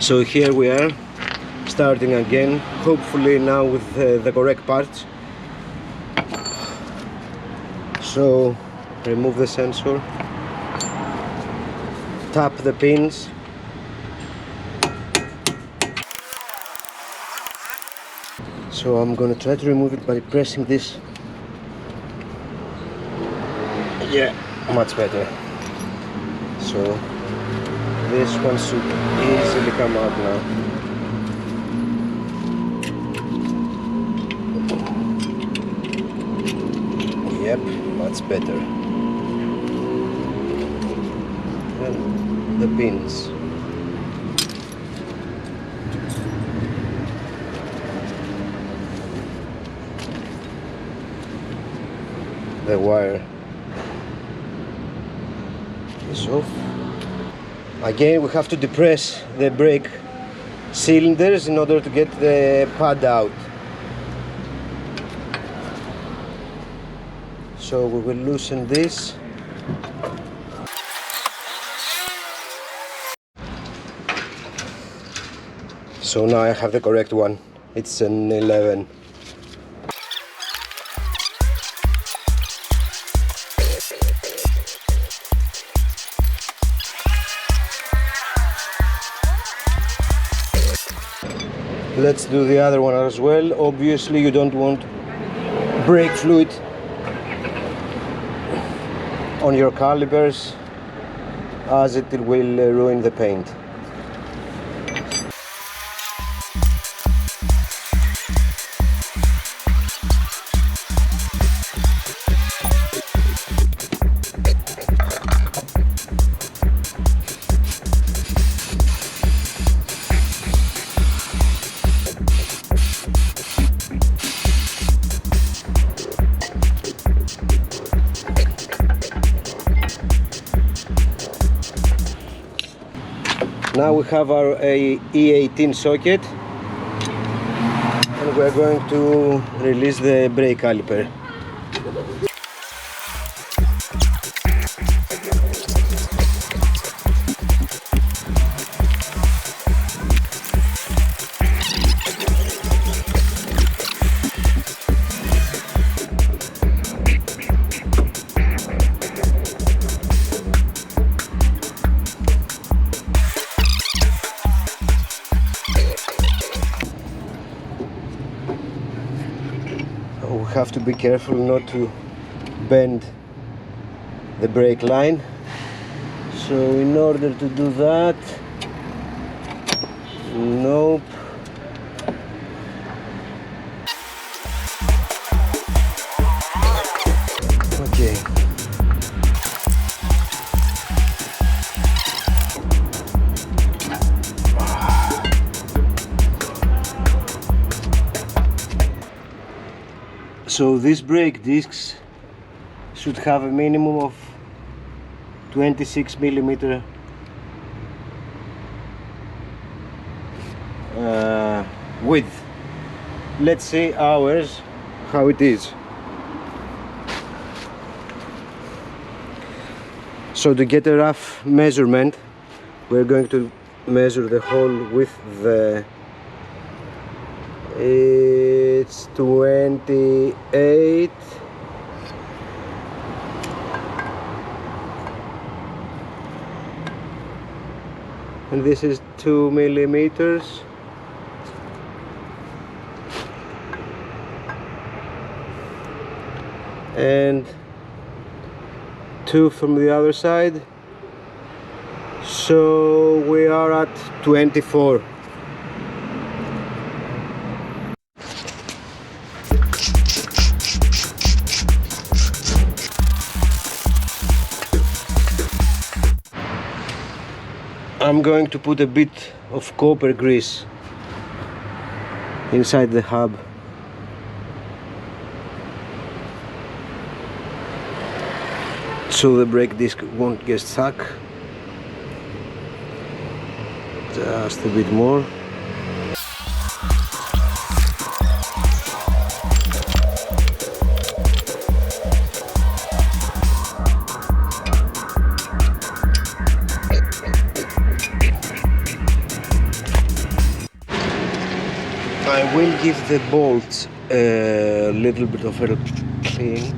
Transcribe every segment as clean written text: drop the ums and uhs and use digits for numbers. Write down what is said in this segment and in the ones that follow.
So here we are, starting again, hopefully now with the correct parts. So remove the sensor, tap the pins, so I'm gonna try to remove it by pressing this. Yeah, much better. So this one should easily come out now. Yep, much better. And the pins. The wire is off. Again, we have to depress the brake cylinders in order to get the pad out. So we will loosen this. So now I have the correct one. It's an 11. Let's do the other one as well. Obviously you don't want brake fluid on your calipers, as it will ruin the paint. Now we have our E18 socket, and we're going to release the brake caliper. We have to be careful not to bend the brake line. So in order to do that, nope. Okay. So these brake discs should have a minimum of 26mm width. Let's see ours, how it is. So to get a rough measurement, we're going to measure the hole with the, it's 28, and this is 2mm, and 2 from the other side, so we are at 24. I'm going to put a bit of copper grease inside the hub. So the brake disc won't get stuck. Just a bit more. give the bolts a little bit of a clean.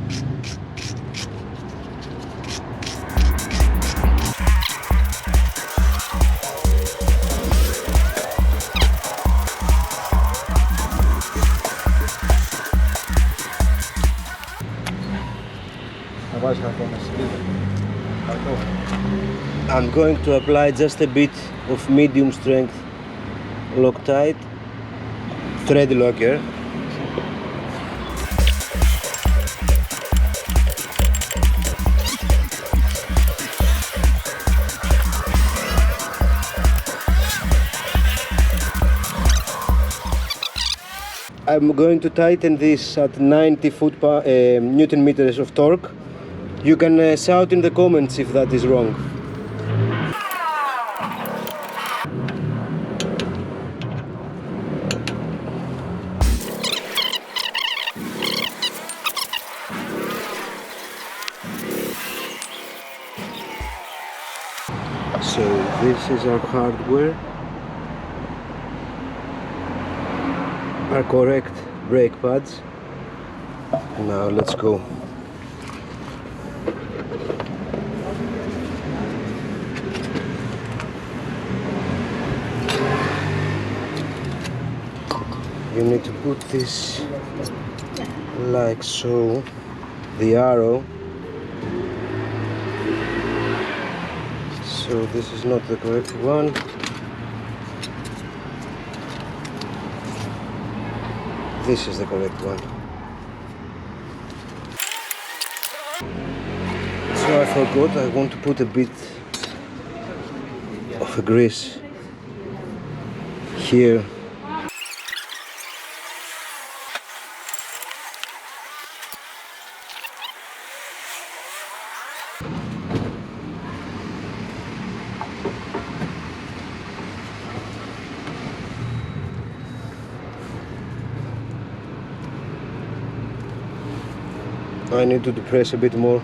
I'm going to apply just a bit of medium strength Loctite thread locker. I'm going to tighten this at 90 Newton meters of torque. You can shout in the comments if that is wrong. So this is our hardware, our correct brake pads. Now let's go. You need to put this like so, the arrow. So this is not the correct one. This is the correct one. So I forgot, I want to put a bit of a grease here. I need to depress a bit more.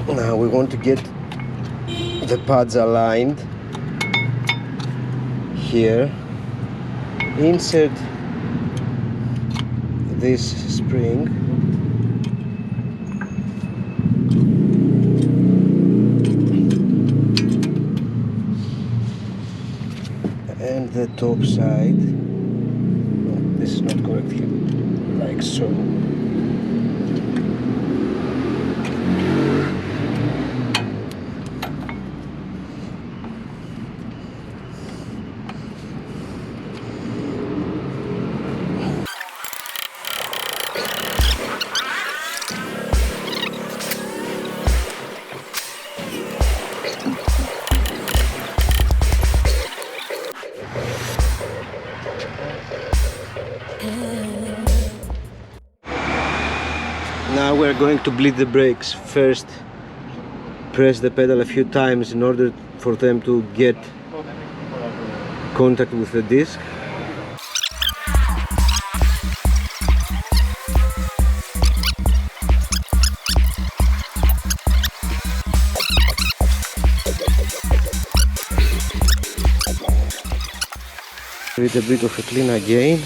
Now we want to get the pads aligned here. Insert this spring. And the top side. No, this is not correct here. Like so. Now we're going to bleed the brakes. First, press the pedal a few times in order for them to get contact with the disc. With a bit of a clean again.